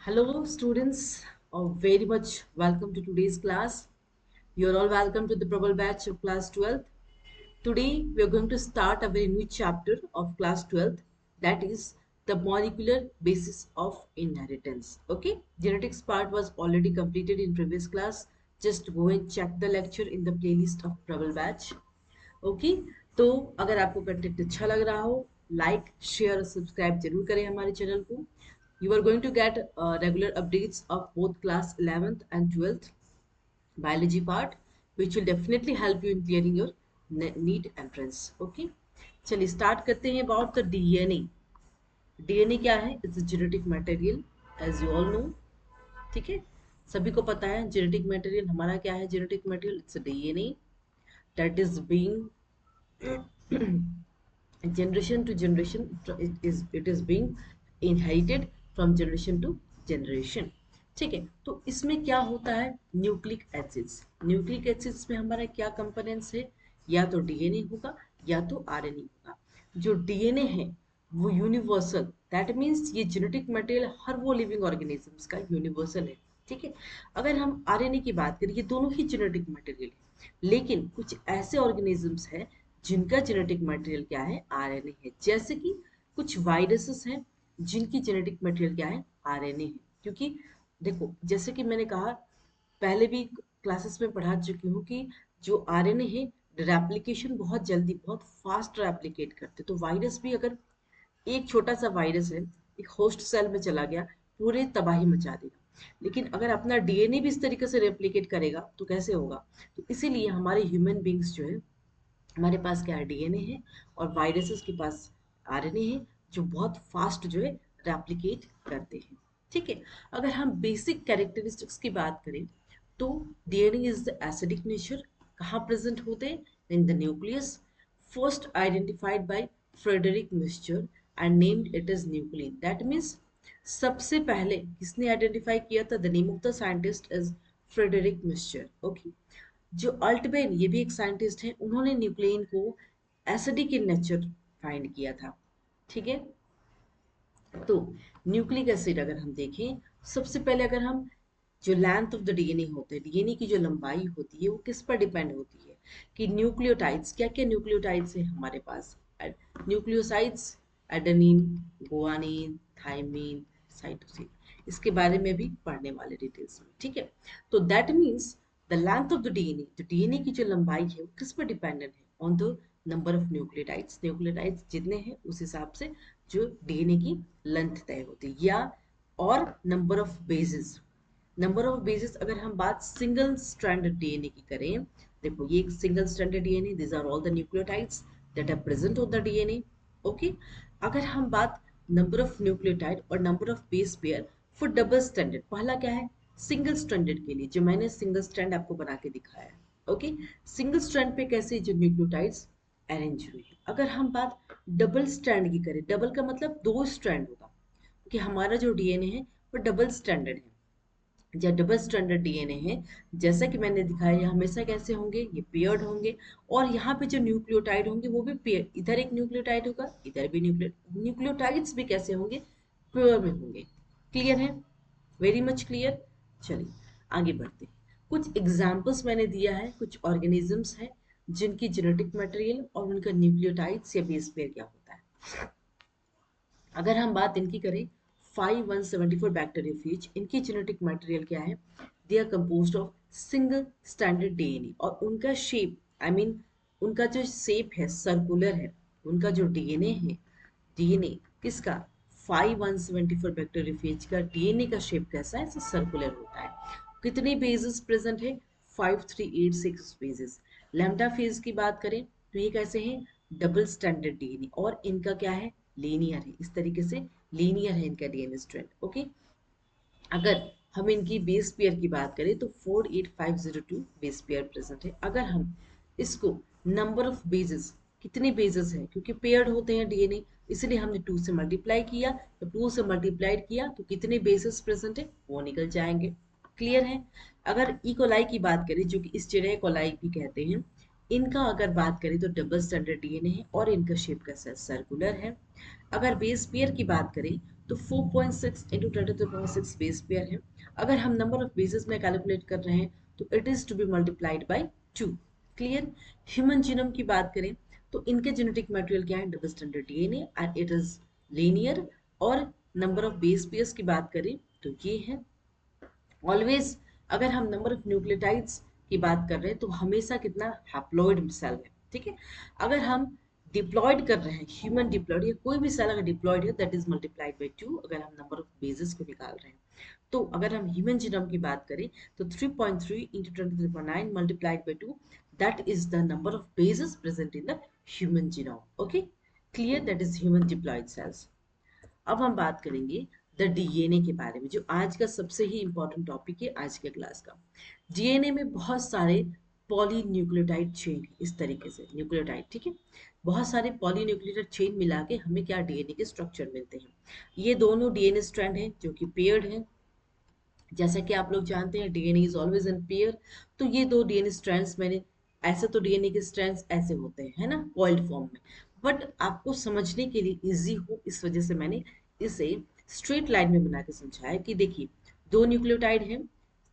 Hello, students. Very much welcome to today's class. You're all welcome to the Prabal batch of class 12th. Today, we are going to start a very new chapter of class 12th, that is the molecular basis of inheritance. Okay, genetics part was already completed in previous class. Just go and check the lecture in the playlist of Prabal batch. Okay, तो अगर आपको content अच्छा लग रहा हो, like share और subscribe जरूर करें हमारे चैनल को. You are going to get regular updates of both class 11th and 12th biology part, which will definitely help you in clearing your NEET entrance. Okay, चलिए स्टार्ट करते हैं about the DNA. DNA क्या है? It's genetic material, as you all know. ठीक है, सभी को पता है जेनेटिक मटेरियल हमारा क्या है. Genetic material it's DNA that is being generation to generation. It is being inherited from generation to generation. ठीक है, तो इसमें क्या होता है? Nucleic acids. न्यूक्लिक एसिड्स में हमारा क्या कंपोनेंट्स है? या तो डीएनए होगा या तो आरएनए होगा. जो डीएनए है वो यूनिवर्सल, दैट मीन्स ये जेनेटिक मटेरियल हर वो लिविंग ऑर्गेनिजम्स का यूनिवर्सल है. ठीक है, अगर हम आरएनए की बात करें, ये दोनों ही जेनेटिक मटेरियल है, लेकिन कुछ ऐसे ऑर्गेनिजम्स हैं जिनका जेनेटिक मटेरियल क्या है? आरएनए है. जैसे कि कुछ वायरसेस हैं जिनकी जेनेटिक मटेरियल क्या है? आरएनए है. क्योंकि देखो, जैसे कि मैंने कहा, पहले भी क्लासेस में पढ़ा चुकी हूँ कि जो आरएनए है, रेप्लिकेशन बहुत जल्दी, बहुत फास्ट रेप्लिकेट करते. तो वायरस भी, अगर एक छोटा सा वायरस है, एक होस्ट सेल में चला गया, पूरे तबाही मचा देगा. लेकिन अगर अपना डीएनए भी इस तरीके से रेप्लिकेट करेगा तो कैसे होगा? तो इसीलिए हमारे ह्यूमन बींग्स जो है, हमारे पास क्या है? डीएनए है, और वायरसेस के पास आरएनए है, जो बहुत फास्ट जो है रेप्लिकेट करते हैं. ठीक है, अगर हम बेसिक कैरेक्टरिस्टिक्स की बात करें तो DNA is the acidic nature. कहाँ प्रेजेंट होते हैं? In the nucleus. First identified by Friedrich Miescher and named it is nuclein. That means सबसे पहले किसने आइडेंटिफाई किया था? The name of the scientist is Friedrich Miescher. Okay, जो Altmann, ये भी एक साइंटिस्ट हैं, उन्होंने न्यूक्लियन को एसिडिक इन नेचर फाइंड किया था. ठीक है, तो न्यूक्लिक एसिड अगर हम देखें, सबसे पहले अगर हम जो लेंथ ऑफ द डीएनए होते हैं, डीएनए की जो लंबाई होती है वो किस पर डिपेंड होती है? कि न्यूक्लियोटाइड्स, क्या क्या न्यूक्लियोटाइड्स है हमारे पास? Nucleosides, adenine, guanine, thymine, cytosine. इसके बारे में भी पढ़ने वाले डिटेल्स में. ठीक है, तो that means the length of the DNA, तो डीएनए की जो लंबाई है वो किस पर डिपेंडेंट है? On the number of nucleotides. Nucleotides जितने हैं उस हिसाब से जो डीएनए की लेंथ तय होती है. या और number of basis. Number of basis अगर हम बात सिंगल स्ट्रैंडेड डीएनए की करें, देखो ये एक single stranded DNA, this are all the nucleotides that are present on the DNA. Okay, अगर हम बात नंबर ऑफ न्यूक्लियोटाइड और number of base pair for double stranded, पहला क्या है? सिंगल स्ट्रैंडेड के लिए जो मैंने सिंगल स्ट्रैंड आपको बना के दिखाया है. ओके, सिंगल स्ट्रैंड पे कैसे जो न्यूक्लियोटाइड्स अरेंज हुए. अगर हम बात डबल स्ट्रैंड की करें, डबल का मतलब दो स्ट्रैंड होगा, कि हमारा जो डीएनए है वो डबल स्टैंडर्ड है, या डबल स्टैंडर्ड डीएनए है. जैसा कि मैंने दिखाया, ये हमेशा कैसे होंगे? ये पेयर्ड होंगे. और यहाँ पे जो न्यूक्लियोटाइड होंगे वो भी पेयर, इधर एक न्यूक्लियोटाइड होगा, इधर भी न्यूक्लियोटाइड्स भी कैसे होंगे? पेयर में होंगे. क्लियर है? Very much clear. चलिए आगे बढ़ते हैं. कुछ एग्जाम्पल्स मैंने दिया है, कुछ ऑर्गेनिजम्स हैं जिनकी जेनेटिक मटेरियल और उनका न्यूक्लियोटाइड्स या बेस पेयर क्या होता है. अगर हम बात इनकी करें, 5174 बैक्टीरियोफेज, इनकी जेनेटिक मटेरियल क्या है? They are composed of single standard DNA, और उनका शेप, आई मीन उनका जो शेप है सर्कुलर है. उनका जो डीएनए है, डीएनए किसका? 5174 बैक्टीरियोफेज का डीएनए का शेप कैसा है? सर्कुलर होता है. कितने बेसिस प्रेजेंट है? 5386 बेसिस. लैम्डा फेज की बात करें तो ये कैसे हैं? डबल स्टैंडर्ड डीएनए, और इनका क्या है? लीनियर है. इस तरीके से लीनियर है इनका डीएनए स्ट्रैंड. ओके, अगर हम इनकी बेस पेयर की बात करें तो 48502 बेस पेयर प्रेजेंट है. अगर हम इसको नंबर ऑफ बेसिस, कितने बेसिस हैं, क्योंकि पेयर्ड होते हैं डीएनए, इसलिए हमने 2 से मल्टीप्लाई किया, तो 2 से मल्टीप्लाइड किया तो कितने बेसिस प्रेजेंट है वो निकल जाएंगे. क्लियर है? अगर इकोलाई की बात करें, जो कि इस चिड़िया कोलाई भी कहते हैं, इनका अगर बात करें तो डबल स्टैंडर्ड डीएनए है और इनका शेप कैसा है? सर्कुलर है. अगर बेस पेयर की बात करें तो 4.6 इंटू 10⁻⁶ बेस पेयर है। अगर हम नंबर ऑफ बेसिस में कैलकुलेट कर रहे हैं तो it is to be multiplied by 2। Clear. Human genome की बात करें तो इनके जेनेटिक मटेरियल क्या है, double standard DNA and it is linear. और नंबर ऑफ बेस पेयर्स की बात करें तो ये है ऑलवेज। अगर हम नंबर ऑफ न्यूक्लियोटाइड्स की बात कर रहे हैं तो हमेशा कितना हैप्लॉइड सेल है, ठीक है। अगर हम डिप्लॉयड कर रहे हैं, ह्यूमन डिप्लॉयड या कोई भी सेल अगर डिप्लॉयड है दैट इज मल्टीप्लाइड बाय 2 अगर हम नंबर ऑफ बेसिस को निकाल रहे हैं। तो अगर हम ह्यूमन जीनोम की बात करें तो 3.3 into 10⁻⁹ multiplied by 2 that is the number of bases present in the human genome. Okay clear, that is human diploid cells. अब हम बात करेंगे द डीएनए के बारे में, जो आज का सबसे ही इंपॉर्टेंट टॉपिक है आज के क्लास का। डीएनए में बहुत सारे पॉलीन्यूक्लियोटाइड चेन, इस तरीके से न्यूक्लियोटाइड, ठीक है। बहुत सारे पॉलीन्यूक्लियोटाइड चेन मिला के हमें क्या डीएनए के स्ट्रक्चर मिलते हैं। ये दोनों डीएनए स्ट्रैंड हैं जो कि पेयर्ड हैं। जैसा कि आप लोग जानते हैं DNA is always in pair. तो ये दो डीएनए स्ट्रैंड्स मैंने, ऐसे तो डीएनए के स्ट्रैंड्स ऐसे होते हैं, है ना, कॉइल्ड फॉर्म में, बट आपको समझने के लिए इजी हो इस वजह से मैंने इसे स्ट्रेट लाइन में बना के समझाया कि देखिए दो न्यूक्लियोटाइड हैं,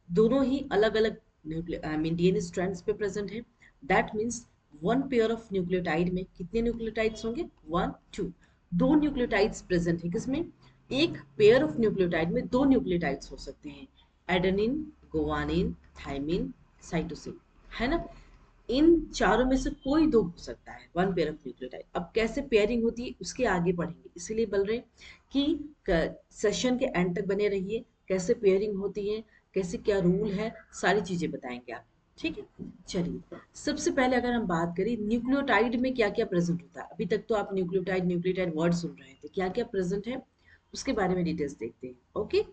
दोनों ही अलग अलग आई मीन डीएनए स्ट्रैंड्स पे प्रेजेंट है। That means one pair of nucleotide में कितने न्यूक्लियोटाइड्स होंगे, 1 2। दो न्यूक्लियोटाइड्स प्रेजेंट है किसमें, एक पेयर ऑफ न्यूक्लियोटाइड में दो न्यूक्लियोटाइड्स हो सकते हैं, एडेनिन, गुआनिन, थाइमिन, साइटोसिन, है ना। इन चारों में से कोई दो हो सकता है, वन पेयर ऑफ न्यूक्लियोटाइड। अब कैसे पेयरिंग होती है उसके आगे पढ़ेंगे, इसीलिए बोल रहे हैं कि सेशन के एंड तक बने रहिए। कैसे पेयरिंग होती है, कैसे क्या रूल है, सारी चीजें बताएंगे आप, ठीक है। चलिए सबसे पहले अगर हम बात करें न्यूक्लियोटाइड में क्या क्या प्रेजेंट होता है, अभी तक तो आप न्यूक्लियोटाइड न्यूक्लियोटाइड वर्ड सुन रहे थे, क्या क्या प्रेजेंट है उसके बारे में डिटेल्स देखते हैं। ओके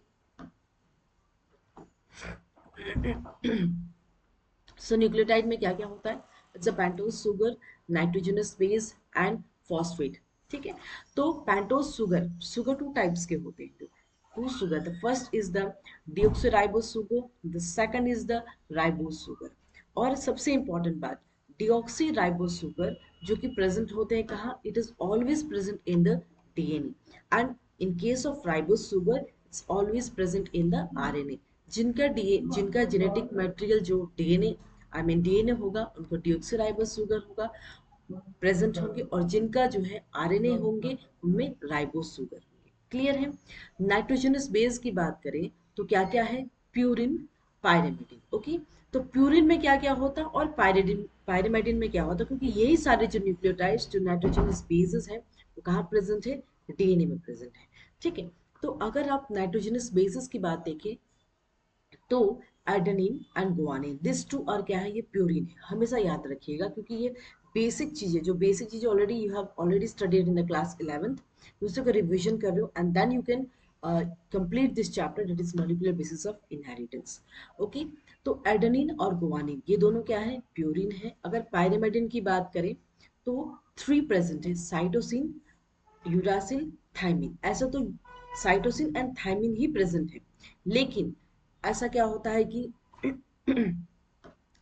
सो न्यूक्लियोटाइड में क्या क्या होता है, it's a pentose sugar, nitrogenous base and phosphate, ठीक है। तो pentose sugar, sugar two types के होते हैं, two sugar, the first is the deoxyribose sugar, the second is the ribose sugar. और सबसे इंपॉर्टेंट बात, डिऑक्सीराइबोस सुगर जो कि प्रेजेंट होते हैं कहाँ, it is always present in the DNA and in case of ribose sugar it's always present in the RNA. जिनका genetic material जो डीएनए आई मीन डीएनए होगा उनको डिऑक्सीराइबोस शुगर होगा प्रेजेंट होंगे, और जिनका जो है आरएनए होंगे उनमें राइबोस शुगर होंगे। क्लियर है। नाइट्रोजनस बेस की बात करें तो क्या क्या है, प्यूरिन, पायरिमिडिन। ओके तो प्यूरिन में क्या क्या होता है और पायरिमिडिन में क्या होता है, क्योंकि यही सारे जो न्यूक्लियोटाइड्स जो नाइट्रोजनस बेसेस है वो कहाँ प्रेजेंट है, डीएनए में प्रेजेंट है, ठीक है। तो अगर आप नाइट्रोजनस बेसिस की बात देखें तो adenine and guanine this two और क्या है, ये प्यूरिन है, हमेशा याद रखिएगा क्योंकि ये बेसिक चीजें, जो बेसिक चीजें already you have already studied in the class 11th उसी को रिवीजन कर रहे हो and then you can complete this chapter that is molecular basis of inheritance. Okay तो एडेनिन और गुआनिन ये दोनों क्या है, प्यूरिन है। अगर पायरिमिडिन की बात करें तो थ्री प्रेजेंट है, साइटोसिन, यूरासिल, थाइमिन। ऐसा तो cytosine and thymine he present है, लेकिन ऐसा क्या होता है कि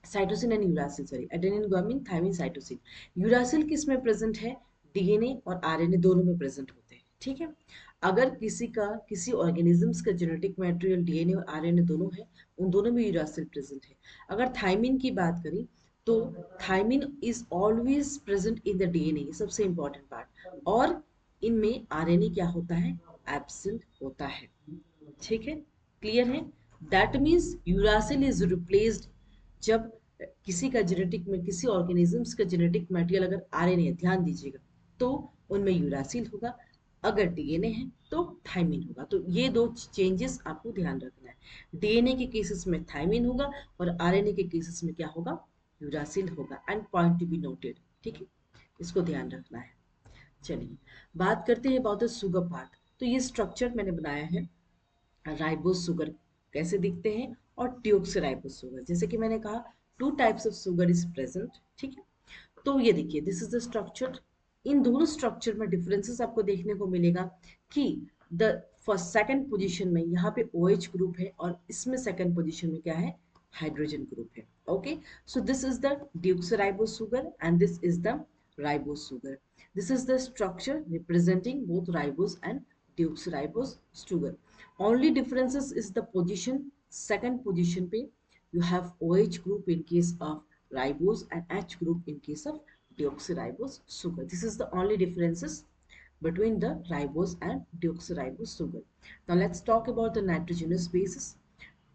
cytosine and uracil, sorry adenine guanine thymine cytosine, uracil किस में प्रेजेंट है, डीएनए और आरएनए दोनों में प्रेजेंट होते हैं, ठीक है। अगर किसी ऑर्गेनिजम्स का जेनेटिक मटेरियल डीएनए और आरएनए दोनों है, उन दोनों में यूरासिल प्रेजेंट है। अगर थाइमिन की बात करें तो thymine is always present in the DNA, सबसे इंपॉर्टेंट पार्ट, और इनमें आरएनए क्या होता है, एब्सेंट होता है, ठीक है। क्लियर है। That means uracil is replaced जब किसी का जेनेटिक में किसी ऑर्गेनिजम्स का जेनेटिक मटेरियल अगर आरएनए, ध्यान दीजिएगा, तो उनमें यूरासिल होगा, अगर डीएनए है तो थाइमिन होगा। तो ये दो चेंजेस आपको ध्यान रखना है, डीएनए के केसेस में थाइमिन होगा और आरएनए के केसेस में क्या होगा, यूरासिल होगा। And point to be noted, ठीक है, इसको ध्यान रखना है। चलिए बात करते हैं अबाउट द शुगर पार्ट। तो ये स्ट्रक्चर मैंने बनाया है, राइबोस शुगर कैसे दिखते हैं और डिऑक्सीराइबोस शुगर, जैसे कि मैंने कहा two types of sugar is present, ठीक है। तो ये देखिए दिस इज द स्ट्रक्चर। इन दोनों स्ट्रक्चर में डिफरेंसेस आपको देखने को मिलेगा कि द फर्स्ट सेकंड पोजीशन में यहाँ पे OH ग्रुप है और इसमें सेकंड पोजीशन में क्या है, हाइड्रोजन ग्रुप है। Okay so this is the deoxyribose sugar and this is the ribose sugar. This is the structure representing both ribose and deoxyribose sugar. Only differences is the position. Second position पे you have OH group in case of ribose and H group in case of deoxyribose sugar. This is the only differences between the ribose and deoxyribose sugar. Now let's talk about the nitrogenous bases.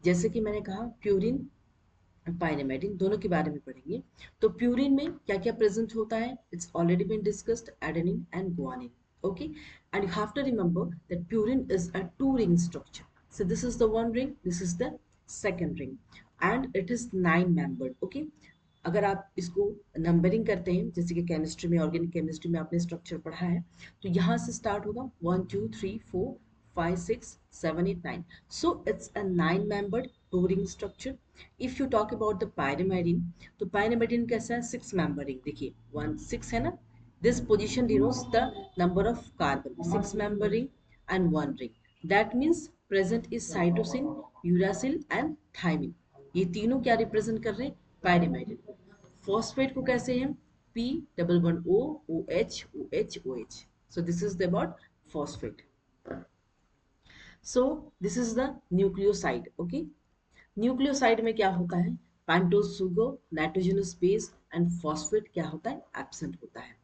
जैसे कि मैंने कहा purine पाइरिमिडिन दोनों के बारे में पढ़ेंगे. तो प्यूरिन में क्या क्या प्रेजेंट होता है? It's already been discussed, adenine and guanine. Okay, and you have to remember that purine is a two ring structure. So this is the one ring, this is the second ring, and it is 9 membered. Okay, अगर आप इसको numbering करते हैं जैसे कि chemistry में, organic chemistry में आपने स्ट्रक्चर पढ़ा है, तो यहाँ से स्टार्ट होगा 1 2 3 4 5 6 7 8 9. So it's a 9 membered two ring structure. If you talk about the pyrimidine, तो pyrimidine कैसा है? 6 membered. देखिए 1 6 है ना. This position denotes the number of carbon, 6 member ring and 1 ring. That means present is cytosine, uracil and thymine. ये तीनों क्या represent कर रहे हैं? पायरिमिडिन. फॉस्फेट को कैसे हैं? P double bond O, OH, OH, OH. So this is about phosphate. So this is the nucleoside. Okay. Nucleoside में क्या होता है? Pentose sugar, nitrogenous base and phosphate क्या होता है? एब्सेंट होता है.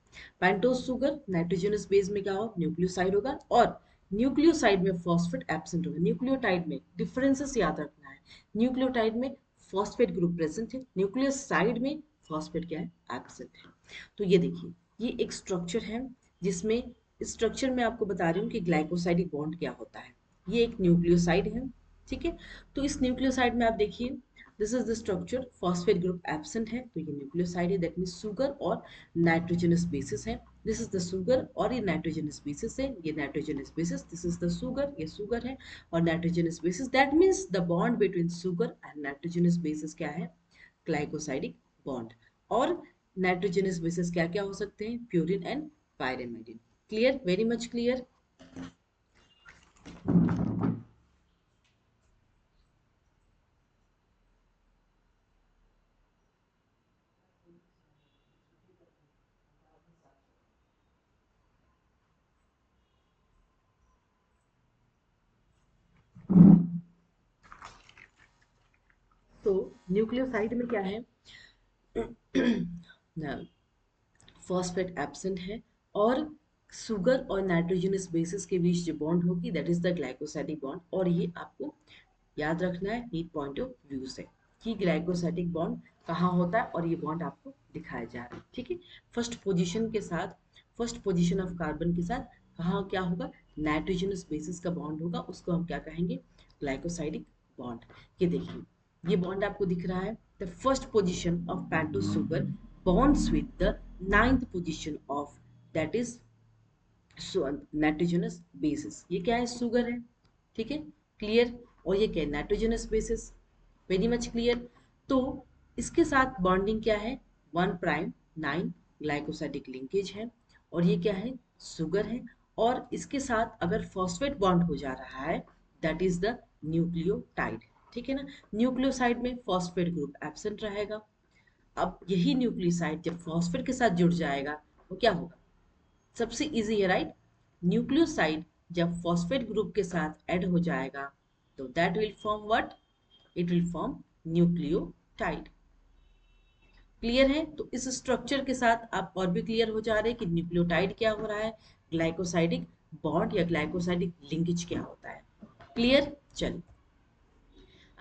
पेंटोज सुगर नाइट्रोजनस बेस में क्या होगा? न्यूक्लियोसाइड होगा, और न्यूक्लियोसाइड में फॉस्फेट एब्सेंट होगा. न्यूक्लियोटाइड में डिफरेंसेस याद रखना है. न्यूक्लियोटाइड में फॉस्फेट ग्रुप प्रेजेंट है, न्यूक्लियोसाइड में फॉस्फेट क्या है? एब्सेंट है. तो ये देखिए, ये एक स्ट्रक्चर है जिसमें स्ट्रक्चर में आपको बता रही हूँ कि ग्लाइकोसाइडिक बॉन्ड क्या होता है. ये एक न्यूक्लियोसाइड है. ठीक है, तो इस न्यूक्लियोसाइड में आप देखिए, this is the structure. Phosphate group absent है, तो ये न्यूक्लियोसाइड है. दैट मीन सुगर और नाइट्रोजनस बेसिस है. दिस इज द सुगर और ये नाइट्रोजनस बेसिस है. ये nitrogenous bases, this is the sugar, ये सुगर है और nitrogenous bases. That means the bond between sugar and nitrogenous bases क्या है? Glycosidic bond. और नाइट्रोजनस बेसिस क्या क्या हो सकते हैं? Purine and pyrimidine. Clear? Very much clear. तो न्यूक्लियोसाइड में क्या है? फॉस्फेट एब्सेंट है, और सुगर और नाइट्रोजनस बेसिस के बीच जो बॉन्ड होगी that is the glycosidic bond. और ये आपको याद रखना है नीट पॉइंट ऑफ व्यू से कि ग्लाइकोसाइडिक बॉन्ड कहाँ होता है, और ये बॉन्ड आपको दिखाया जा रहा है. ठीक है, फर्स्ट पोजीशन के साथ, फर्स्ट पोजीशन ऑफ कार्बन के साथ कहाँ क्या होगा? नाइट्रोजनस बेसिस का बॉन्ड होगा, उसको हम क्या कहेंगे? Glycosidic bond. ये देखिए, ये बॉन्ड आपको दिख रहा है. The first position of pentose sugar bonds with the ninth position of that is nitrogenous bases. ये क्या है? सुगर है. ठीक है, क्लियर. और ये क्या है? Nitrogenous basis. Very much clear. तो इसके साथ बॉन्डिंग क्या है? 1 प्राइम 9 ग्लाइकोसाइडिक लिंकेज है, और ये क्या है? सुगर है. और इसके साथ अगर फॉस्फेट बॉन्ड हो जा रहा है दैट इज द न्यूक्लियोटाइड. ठीक है ना. न्यूक्लियोसाइड में फॉस्फेट ग्रुप एब्सेंट रहेगा. अब यही न्यूक्लियोसाइड जब फॉस्फेट के साथ जुड़ जाएगा तो क्या होगा? सबसे इजी है, राइट. न्यूक्लियोसाइड जब फॉस्फेट ग्रुप के साथ ऐड हो जाएगा तो that will form what? It will form nucleotide. Clear है? तो इस स्ट्रक्चर के साथ आप और भी क्लियर हो जा रहे हैं कि न्यूक्लियोटाइड क्या हो रहा है, ग्लाइकोसाइडिक बॉन्ड या ग्लाइकोसाइडिक लिंकेज क्या होता है. क्लियर? चलिए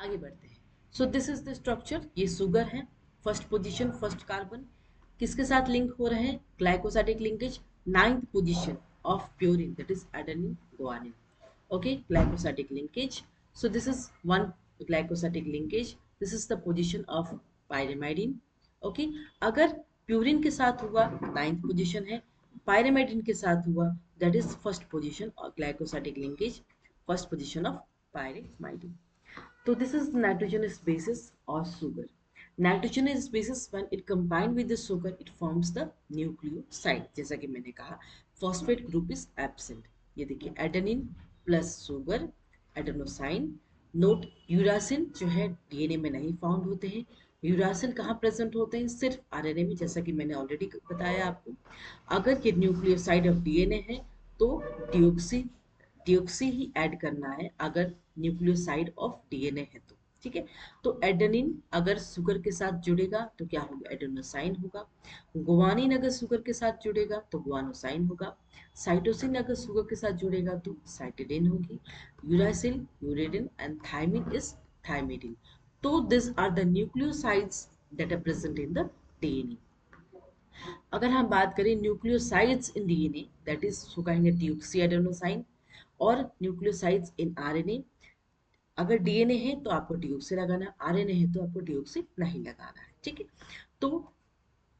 आगे बढ़ते हैं. सो दिस इज द स्ट्रक्चर. ये सुगर है, फर्स्ट पोजीशन, फर्स्ट कार्बन. किसके साथ लिंक हो रहे हैं? Glycosidic linkage. Ninth position of purine that is adenine guanine. Okay, glycosidic linkage. So this is one glycosidic linkage. This is the position of pyrimidine. Okay, अगर purine के साथ हुआ ninth position है, पायरिमिडिन के साथ हुआ that is first position of glycosidic linkage, first position of pyrimidine. So this is nitrogenous basis or sugar. Nitrogenous basis when it combined with the sugar it forms the nucleoside. जैसा कि मैंने कहा phosphate group is absent. ये देखिए adenine plus sugar, adenosine. Note uracil जो है DNA में नहीं फाउंड होते हैं. यूरासिल कहाँ प्रेजेंट होते हैं? सिर्फ आरएनए में, जैसा कि मैंने ऑलरेडी बताया आपको. अगर ये न्यूक्लियोसाइड ऑफ डीएनए है तो डियोक्सी डियोक्सी ही ऐड करना है अगर न्यूक्लियोसाइड ऑफ डीएनए है तो, ठीक है। तो एडेनिन अगर शुगर के साथ जुड़ेगा तो क्या होगा, एडेनोसाइन होगा। गुआनिन अगर शुगर के साथ जुड़ेगा तो गुआनोसाइन होगा। साइटोसिन अगर शुगर के साथ जुड़ेगा तो साइटिडिन होगी। Uracil uridine and thymine is thymidine. तो this are the nucleosides that are present in the DNA। अगर हम बात करें nucleosides in DNA, that is उसको कहेंगे डिऑक्सीएडेनोसाइन। और न्यूक्लियोसाइड्स इन आरएनए, अगर डीएनए है तो आपको डिऑक्सी लगाना, आरएनए है तो आपको डिऑक्सी नहीं लगाना है, ठीक है। तो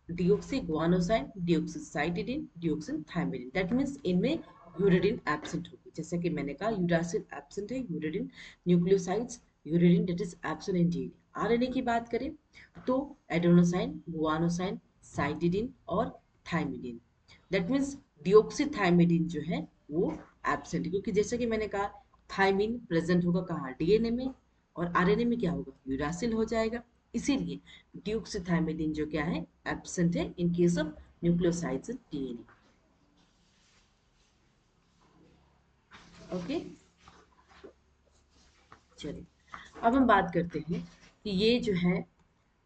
deoxy guanosine, deoxycytidine, deoxy thymidine, that means इनमें यूरेडिन एब्सेंट होगी। जैसे कि मैंने कहा यूरासिल एब्सेंट है, uridine nucleosides, uridine that is absent in DNA. RNA की बात करें तो एडेनोसाइन, गुआनोसाइन, साइटिडिन और थायमिडिन, दैट मीन्स डिऑक्सीथायमिडिन जो है वो एब्सेंट है, क्योंकि जैसे कि मैंने कहा थायमिन प्रेजेंट होगा कहाँ, डीएनए में, और आरएनए में क्या होगा, यूरासिल हो जाएगा। इसीलिए डिऑक्सीथायमिडिन जो क्या है, एब्सेंट है in case of nucleosides in DNA. Okay, चलिए अब हम बात करते हैं कि ये जो है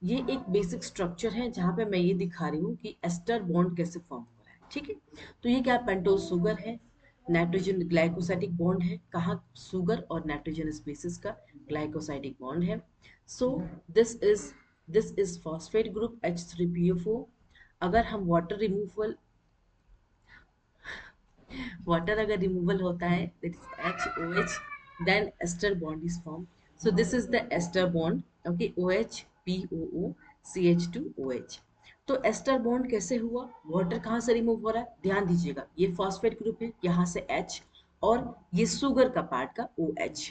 ये एक बेसिक स्ट्रक्चर है जहां पे मैं ये दिखा रही हूँ कि एस्टर बॉन्ड कैसे फॉर्म हो रहा है, ठीक है। तो ये क्या, पेंटोज शुगर है, नाइट्रोजन ग्लाइकोसाइडिक बॉन्ड है, कहाँ, शुगर और नाइट्रोजनस बेसिस का ग्लाइकोसाइडिक बॉन्ड है। सो this is phosphate group H3PO4। अगर हम वाटर अगर रिमूवल होता है, that is HOH, then ester bond is formed. So this is the ester bond, okay, OH POO CH2OH। तो एस्टर बॉन्ड कैसे हुआ, वाटर कहाँ से रिमूव हो रहा है, ध्यान दीजिएगा, ये फॉस्फेट ग्रुप है, यहाँ से H, और ये शुगर का पार्ट का OH,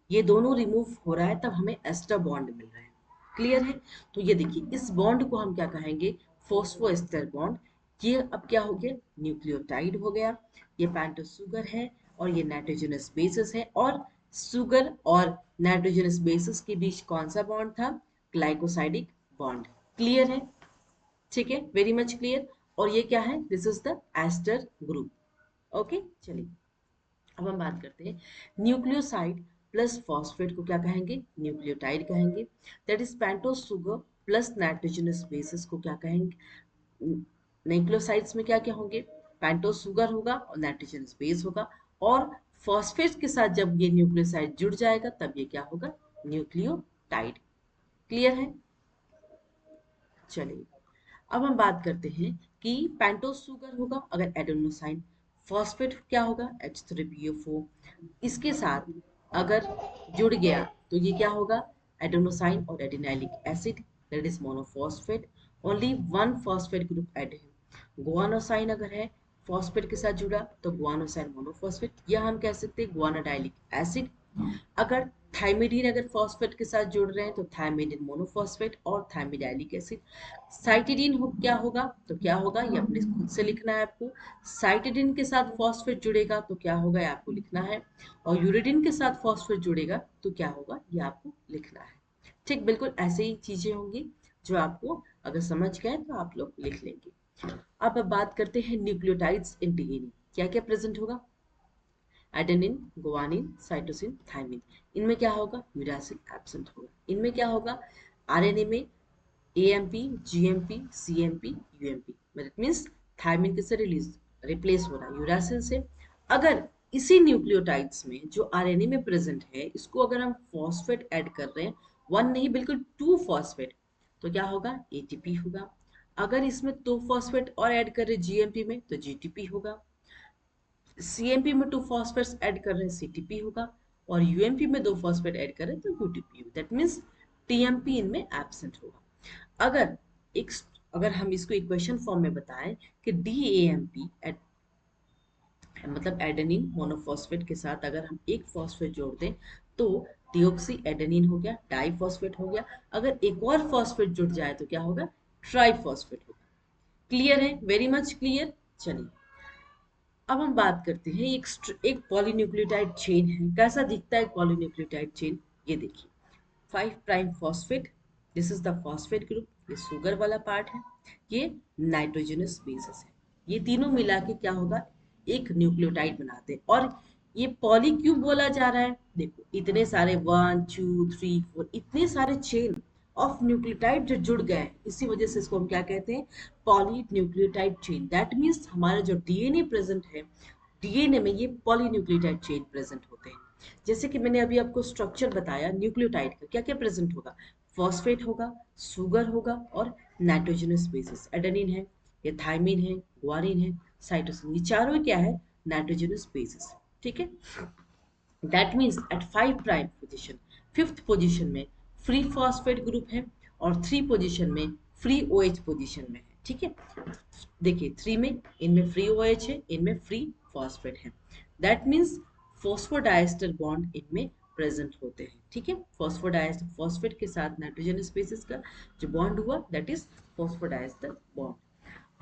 ये दोनों रिमूव हो रहा है, तब हमें एस्टर बॉन्ड मिल रहा है। क्लियर है। तो ये देखिए, इस बॉन्ड को हम क्या कहेंगे, फोस्फोएस्टर बॉन्ड। ये अब क्या हो गया, न्यूक्लियोटाइड हो गया। ये पेंटोज शुगर है और ये नाइट्रोजनस बेसिस है, और शुगर और नाइट्रोजनस बेसिस के बीच कौन सा बॉन्ड था, ग्लाइकोसाइडिक बॉन्ड। क्लियर है, ठीक है, वेरी मच क्लियर। और ये क्या है, this is the ester group. Okay, चलिए अब हम बात करते हैं न्यूक्लियोसाइड प्लस फॉस्फेट को क्या कहेंगे, न्यूक्लियोटाइड कहेंगे। That is pentose sugar plus nitrogenous bases को क्या कहेंगे, न्यूक्लियोसाइड्स में क्या क्या होंगे, पेंटोज शुगर होगा और नाइट्रोजनस बेस होगा, और फॉस्फेट के साथ जब ये न्यूक्लियोसाइड जुड़ जाएगा तब ये क्या होगा, न्यूक्लियोटाइड। क्लियर है। चलिए अब हम बात करते हैं कि पेंटोज शुगर होगा अगर एडेनोसाइन, फॉस्फेट क्या होगा H3PO4, इसके साथ अगर जुड़ गया तो ये क्या होगा, एडेनोसाइन और adenylic acid, that is monophosphate. Only one phosphate group add है। गुआनोसाइन अगर है फॉस्फेट के साथ जुड़ा तो गुआनोसाइन मोनोफॉस्फेट, या हम कह सकते हैं गुआनाडाइलिक एसिड। अगर थाइमिडीन अगर फॉस्फेट के साथ जुड़ रहे हैं तो थाइमिडीन मोनोफॉस्फेट और थाइमिडाइलिक एसिड। साइटिडीन क्या होगा, तो क्या होगा ये अपने खुद से लिखना है आपको। साइटिडीन के साथ फॉस्फेट जुड़ेगा तो क्या होगा, ये आपको लिखना है। और यूरिडिन के साथ फॉस्फेट जुड़ेगा तो क्या होगा, ये आपको लिखना है। ठीक, बिल्कुल ऐसे ही चीजें होंगी जो आपको अगर समझ गए तो आप लोग लिख लेंगे। अब बात करते हैं न्यूक्लियोटाइड्स इन डीएनए, क्या क्या प्रेजेंट होगा, एडेनिन, गुआनिन, साइटोसिन, थाइमिन। इनमें क्या होगा, यूरासिल एब्सेंट होगा। इनमें क्या होगा, आरएनए में AMP, GMP, CMP, UMP, that means thymine किससे रिलीज रिप्लेस हो रहा है, यूरासिल से। अगर इसी न्यूक्लियोटाइड्स में जो आरएनए में प्रेजेंट है, इसको अगर हम फॉस्फेट ऐड कर रहे हैं, वन नहीं बिल्कुल टू फॉस्फेट, तो क्या होगा, एटीपी होगा। अगर इसमें दो फॉस्फेट और ऐड कर रहे जीएमपी में तो जीटीपी होगा। सीएमपी में टू फॉस्फेट्स ऐड कर रहे हैं, सीटीपी होगा। और यूएमपी में दो फॉस्फेट ऐड कर रहे हैं तो यूटीपी, दैट मींस टीएमपी इनमें एब्सेंट होगा। अगर एक अगर हम इसको इक्वेशन फॉर्म में बताएं कि डीएएमपी मतलब एडेनिन मोनोफॉस्फेट के साथ अगर हम एक फॉस्फेट जोड़ दें तो डिऑक्सी एडेनिन हो गया, डाइफॉस्फेट हो गया। अगर एक और फॉस्फेट जुड़ जाए तो क्या होगा, ट्राइफॉस्फेट होगा। क्लियर है, वेरी मच क्लियर। चलिए अब हम बात करते हैं एक पॉलीन्यूक्लियोटाइड चेन है, कैसा दिखता है पॉलीन्यूक्लियोटाइड चेन, ये देखिए 5 prime phosphate, this is the phosphate group, ये शुगर वाला पार्ट है, ये नाइट्रोजनस बेसिस है। ये तीनों मिला के क्या होगा, एक न्यूक्लियोटाइड बनाते हैं। और ये पॉली क्यों बोला जा रहा है? देखो इतने सारे 1 2 3 4 इतने सारे चेन ऑफ न्यूक्लियोटाइड जो जुड़ गए हैं, इसी वजह से इसको हम क्या कहते हैं? Poly nucleotide chain. That means हमारा जो डीएनए प्रेजेंट है, डीएनए में ये पॉलीन्यूक्लियोटाइड चेन प्रेजेंट होते हैं। जैसे कि मैंने अभी आपको स्ट्रक्चर बताया न्यूक्लियोटाइड का, क्या क्या प्रेजेंट होगा? फॉस्फेट होगा, सुगर होगा और नाइट्रोजनस बेसिस, एडेनिन है, ये थाइमिन है, ग्वानिन है, साइटोसिन, ये चारों क्या है? Nitrogenous bases. ठीक है, that means at 5 prime position, fifth position में फ्री फॉस्फेट ग्रुप है और 3 पोजीशन में फ्री ओएच पोजीशन में है। ठीक है, देखिए 3 में इनमें फ्री ओएच है, इनमें फ्री फॉस्फेट है। दैट मीन्स फॉस्फोडाइस्टर बॉन्ड इनमें प्रेजेंट होते हैं। ठीक है, फॉस्फोडाइस्टर, फॉस्फेट के साथ नाइट्रोजन स्पेसिस का जो बॉन्ड हुआ दैट इज फॉस्फोडाइस्टर बॉन्ड।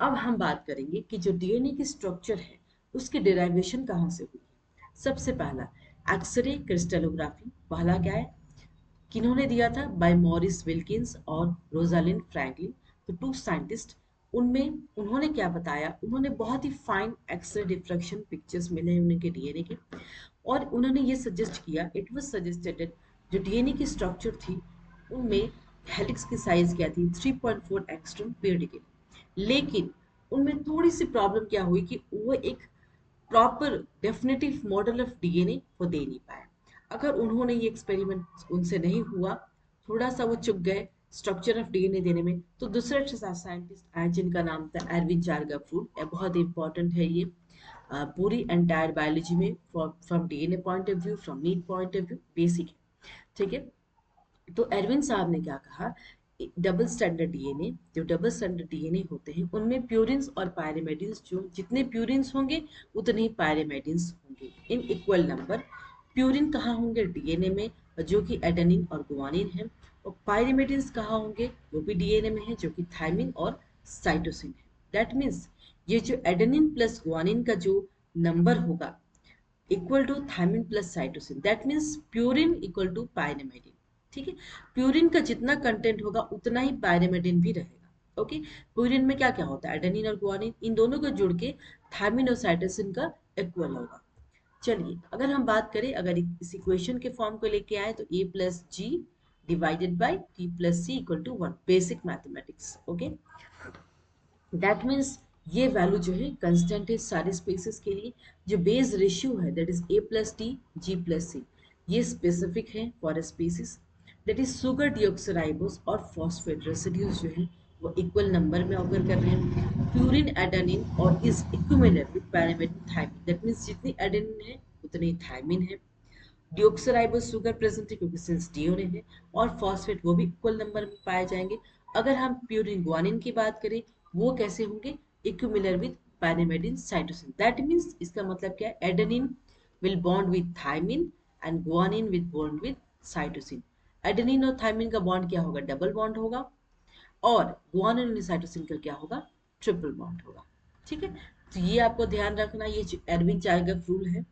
अब हम बात करेंगे कि जो डीएनए की स्ट्रक्चर है उसकी डेराइवेशन कहाँ से हुई है। सबसे पहला एक्सरे क्रिस्टलोग्राफी, पहला क्या है, किन्होंने दिया था? बाय मॉरिस विल्किंस और रोजालिंड फ्रैंकलिन, तो टू साइंटिस्ट। उनमें उन्होंने क्या बताया? उन्होंने बहुत ही फाइन एक्सरे डिफ्रैक्शन पिक्चर्स मिले उनके डीएनए के, और उन्होंने ये सजेस्ट किया, इट वाज सजेस्टेड, जो डीएनए की स्ट्रक्चर थी उनमें हेलिक्स की साइज क्या थी? 3.4 एंगस्ट्रॉम पेयर डिकेड। लेकिन उनमें थोड़ी सी प्रॉब्लम क्या हुई कि वो एक proper definitive model of DNA वो दे नहीं पाए। अगर उन्होंने ये एक्सपेरिमेंट उनसे नहीं हुआ, थोड़ा सा वो चुक गए स्ट्रक्चर ऑफ डीएनए देने में, तो दूसरे साइंटिस्ट आए जिनका नाम था एरविन चारगाफ्रूड, बहुत इंपॉर्टेंट है ये पूरी एंटायर बायोलॉजी में, from DNA point of view, from need point of view, basic है। ठीक है, तो एरविन साहब ने क्या कहा, डबल स्टैंडर्ड डीएनए, जो डबल स्टैंडर्ड डीएनए होते हैं उनमें प्यूरिन्स और पायरिमिडिन्स, जो जितने प्यूरिन्स होंगे उतने ही पायरिमिडिन्स होंगे इन इक्वल नंबर। प्यूरिन कहाँ होंगे? डीएनए में, जो कि एडेनिन और गुआनिन है। और पायरिमिडिन्स कहाँ होंगे? वो भी डीएनए में है, जो कि थाइमिन और साइटोसिन है। दैट मीन्स ये जो एडेनिन प्लस गुआनिन का जो नंबर होगा equal to thymine plus cytosine, that means purine equal to pyrimidine. ठीक है, प्यूरिन का जितना कंटेंट होगा उतना ही पायरिमिडिन भी रहेगा। ओके, प्यूरिन में क्या क्या होता है? एडेनिन और गुआनिन, इन दोनों को जुड़ के थायमिन और साइटोसिन का इक्वल होगा। चलिए अगर हम बात करें, अगर इस इक्वेशन के फॉर्म को लेके आए तो a plus G divided by T plus C equal to 1, basic mathematics. Okay, that means ये वैल्यू जो है कंस्टेंट है सारे स्पेसेस के लिए। जो बेस रेशियो है that is A plus T G plus C, ये स्पेसिफिक है for species. That is sugar deoxyribose और फॉस्फेट रेसिड्यूज जो है वो इक्वल नंबर में ऑकर कर रहे हैं। प्यूरिन एडेनिन और is equivalent with parameter thymine, that means जितनी एडेनिन है उतनी थायमिन है। डिऑक्सराइबोस शुगर प्रेजेंट है क्योंकि सिंस डीओने है, और फॉस्फेट वो भी इक्वल नंबर में पाए जाएंगे। अगर हम प्यूरिन गुआनिन की बात करें, वो कैसे होंगे? Equimolar with pyrimidine cytosine. That means इसका मतलब क्या है? Adenine will bond with thymine and guanine with bond with cytosine. Adenine और थायमिन का बॉन्ड क्या होगा? डबल बॉन्ड होगा, और गुआनिन और साइटोसिन का क्या होगा? ट्रिपल बॉन्ड होगा। ठीक है, तो ये आपको ध्यान रखना, ये एरविन चार्गफ रूल है।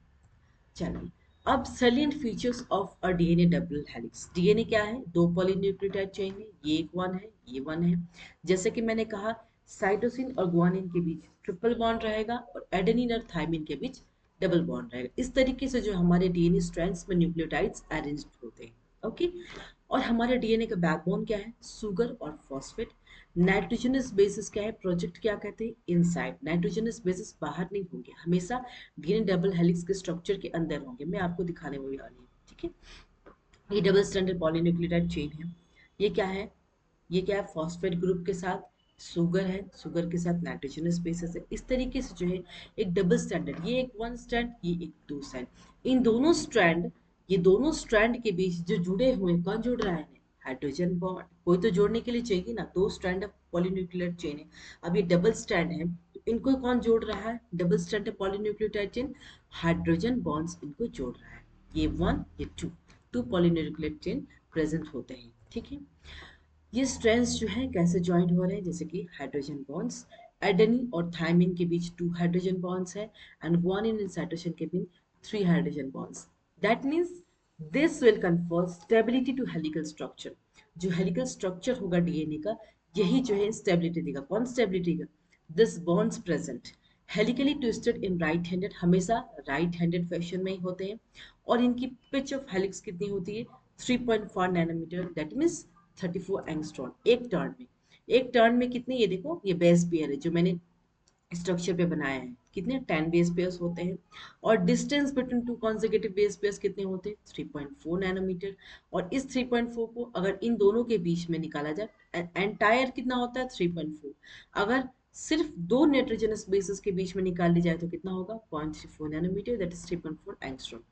चलिए, अब salient features of a DNA double helix. DNA क्या है? दो पॉलीन्यूक्लियोटाइड चेन है, ये एक वन है, ये वन है। जैसे कि मैंने कहा, साइटोसिन और गुआनिन के बीच ट्रिपल बॉन्ड रहेगा और एडेनिन और थाइमिन के बीच डबल बॉन्ड रहेगा। इस तरीके से जो हमारे डीएनए स्ट्रैंड्स में न्यूक्लियोटाइड्स अरेंज होते हैं। ओके, और हमारे डीएनए का बैकबोन क्या है? सुगर और फॉस्फेट। नाइट्रोजनस बेसिस क्या है? प्रोजेक्ट क्या कहते हैं? इनसाइड। नाइट्रोजनस बेसिस बाहर नहीं होंगे, हमेशा डीएनए डबल हेलिक्स के स्ट्रक्चर के अंदर होंगे। मैं आपको दिखाने वाली हूँ। ठीक है, ये डबल स्टैंडर्ड पॉलीन्यूक्लियोटाइड चेन है। ये क्या है? ये क्या है? फॉस्फेट ग्रुप के साथ सुगर है, सुगर के साथ नाइट्रोजनस बेसिस है। इस तरीके से जो है एक डबल स्टैंडर्ड, ये एक वन स्ट्रैंड, ये एक टू स्ट्रैंड। इन दोनों स्ट्रैंड, ये दोनों स्ट्रैंड के बीच जो जुड़े हुए हैं, कौन जुड़ रहा है? Hydrogen bond. कोई तो जोड़ने के लिए चाहिए ना, दो स्ट्रैंड ऑफ पॉलीन्यूक्लियोटाइड चेन है। अब ये डबल स्ट्रैंड है, तो इनको कौन जोड़ रहा है? Double strand of polynucleotide chain, hydrogen bonds इनको जोड़ रहा है। ये वन, ये two, two polynucleotide chain present होते हैं। ठीक है, ये स्ट्रैंड्स जो है कैसे ज्वाइंट हो रहे हैं? जैसे कि हाइड्रोजन बॉन्ड्स, एडेनिन और थाइमिन के बीच 2 हाइड्रोजन बॉन्ड्स है, एंड गुआनिन एंड साइटोसिन के बीच 3 hydrogen bonds. That means this will confer stability to helical structure. जो हेलिकल स्ट्रक्चर होगा डीएनए का, यही जो है स्टेबिलिटी देगा। कौन स्टेबिलिटी देगा? This bonds present helically twisted in right handed, हमेशा राइट हैंडेड फैशन में ही होते हैं। और इनकी पिच ऑफ हेलिक्स कितनी होती है? 3.4 नैनोमीटर, दैट मीन्स 34 एंगस्ट्रॉम एक टर्न में। एक टर्न में कितने, ये देखो ये बेस पेयर है जो मैंने स्ट्रक्चर पे बनाया है, कितने 10 बेस पेयर्स होते हैं। और distance between two consecutive base pairs कितने होते हैं? 3.4 नैनोमीटर। और इस 3.4 को अगर इन दोनों के बीच में निकाला जाए, एंटायर कितना होता है? 3.4। अगर सिर्फ दो नाइट्रोजनस बेसिस के बीच में निकाल ली जाए तो कितना होगा? 0.34 nanometre, that is 3.4 angstrom.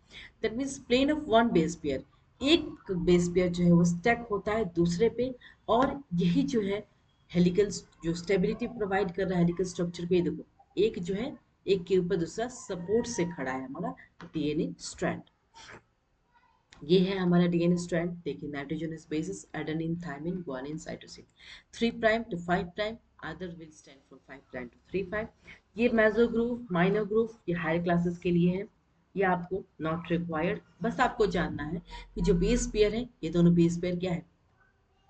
That means plane of one base pair, एक बेस पेयर जो है वो स्टैक होता है दूसरे पे। और यही जो है हेलिकल जो स्टेबिलिटी प्रोवाइड कर रहा है हेलिकल स्ट्रक्चर को, ये देखो एक जो है एक के ऊपर दूसरा सपोर्ट से खड़ा है हमारा डीएनए स्ट्रैंड। ये है हमारा डीएनए स्ट्रैंड। देखिए nitrogenous bases adenine, thymine, guanine, cytosine. 3 prime to 5 prime, other will stand for 5 prime to 3 5। ये मेसो ग्रूव, माइनर ग्रूव, ये हायर क्लासेस के लिए है। ये आपको नॉट रिक्वायर्ड, बस आपको जानना है कि जो बेस पेयर है, ये दोनों बेस पेयर क्या है?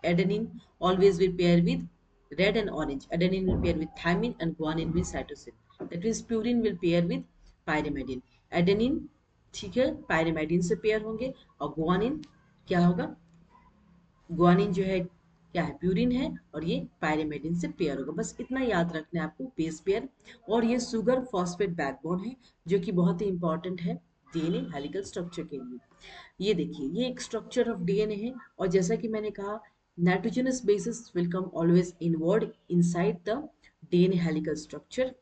Adenine always will pair with red and orange. Adenine will pair with thymine and guanine with cytosine. That means purine will pair with pyrimidine. Adenine ठीक है pyrimidine से पेयर होंगे, और guanine क्या होगा? गुआनिन जो है क्या है? प्यूरिन है, और ये पायरिमिडिन से पेयर होगा। बस इतना याद रखना है आपको, बेस पेयर। और ये सुगर फॉस्फेट बैकबोन है जो कि बहुत ही इंपॉर्टेंट है डीएनए हेलिकल स्ट्रक्चर के लिए। ये देखिए ये एक स्ट्रक्चर ऑफ डीएनए है। और जैसा कि मैंने कहा, nitrogenous bases will come always inward inside the DNA helical structure.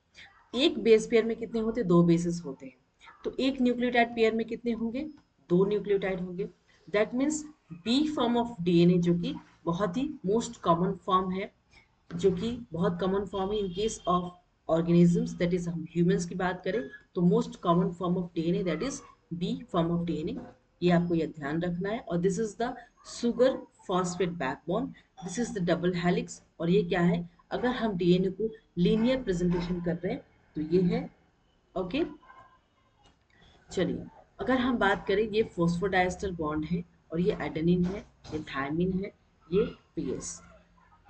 एक बेस पेयर में कितने होते हैं? दो बेसिस होते हैं। तो एक न्यूक्लियोटाइड पेयर में कितने होंगे? दो न्यूक्लियोटाइड होंगे। That means B form of DNA, जो कि बहुत ही मोस्ट कॉमन फॉर्म है, जो कि बहुत कॉमन फॉर्म है in case of organisms, that is हम ह्यूमंस की बात करें तो most common form of DNA that is B form of DNA. ये आपको यह ध्यान रखना है। और this is the sugar phosphate backbone, this is the double helix. और ये क्या है? अगर हम डीएनए को लीनियर प्रेजेंटेशन कर रहे हैं तो ये है। ओके चलिए, अगर हम बात करें, ये फोस्फोडाइस्टर बॉन्ड है, और ये एडेनिन है, ये थायमिन है, ये पीएस।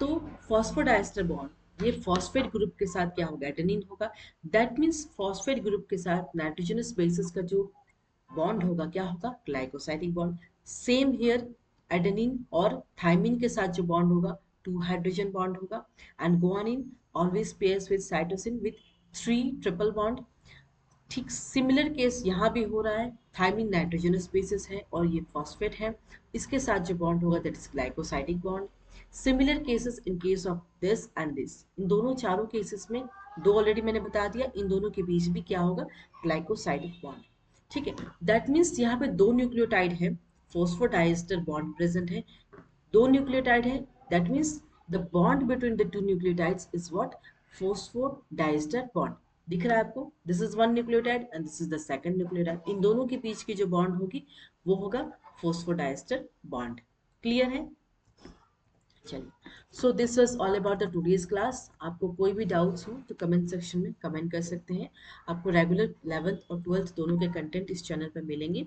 तो फॉस्फोडाइस्टर बॉन्ड, ये फॉस्फेट ग्रुप के साथ क्या होगा? एडेनिन होगा। दैट मीन्स फॉस्फेट ग्रुप के साथ नाइट्रोजनस बेसिस का जो बॉन्ड होगा क्या होगा? Glycosidic bond. Same here, adenine और थायमिन के साथ जो बॉन्ड होगा, टू हाइड्रोजन बॉन्ड होगा। And guanine always pairs with cytosine with three triple bond. ठीक सिमिलर केस यहाँ भी हो रहा है। थायमिन नाइट्रोजनस बेसिस है और ये फॉस्फेट है, इसके साथ जो बॉन्ड होगा that is glycosidic bond. Similar cases in case of this and this, इन दोनों चारों केसेस में, दो ऑलरेडी मैंने बता दिया, इन दोनों के बीच भी क्या होगा? Glycosidic bond. ठीक है, दैट मीन्स यहाँ पे दो न्यूक्लियोटाइड है, फोस्फोडाइस्टर बॉन्ड प्रेजेंट है। दो न्यूक्लियोटाइड है, that means the bond between the two nucleotides is what? Phosphodiester bond. दिख रहा है आपको? This is one nucleotide and this is the second nucleotide. इन दोनों के बीच की जो बॉन्ड होगी वो होगा फोस्फोडाइस्टर बॉन्ड। क्लियर है? चलिए, so this was all about the today's class. आपको कोई भी डाउट्स हो तो कमेंट सेक्शन में कमेंट कर सकते हैं। आपको रेगुलर 11th और 12th दोनों के कंटेंट इस चैनल पर मिलेंगे,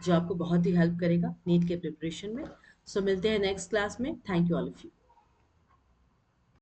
जो आपको बहुत ही हेल्प करेगा नीट के प्रिपरेशन में। सो मिलते हैं नेक्स्ट क्लास में। Thank you all of you.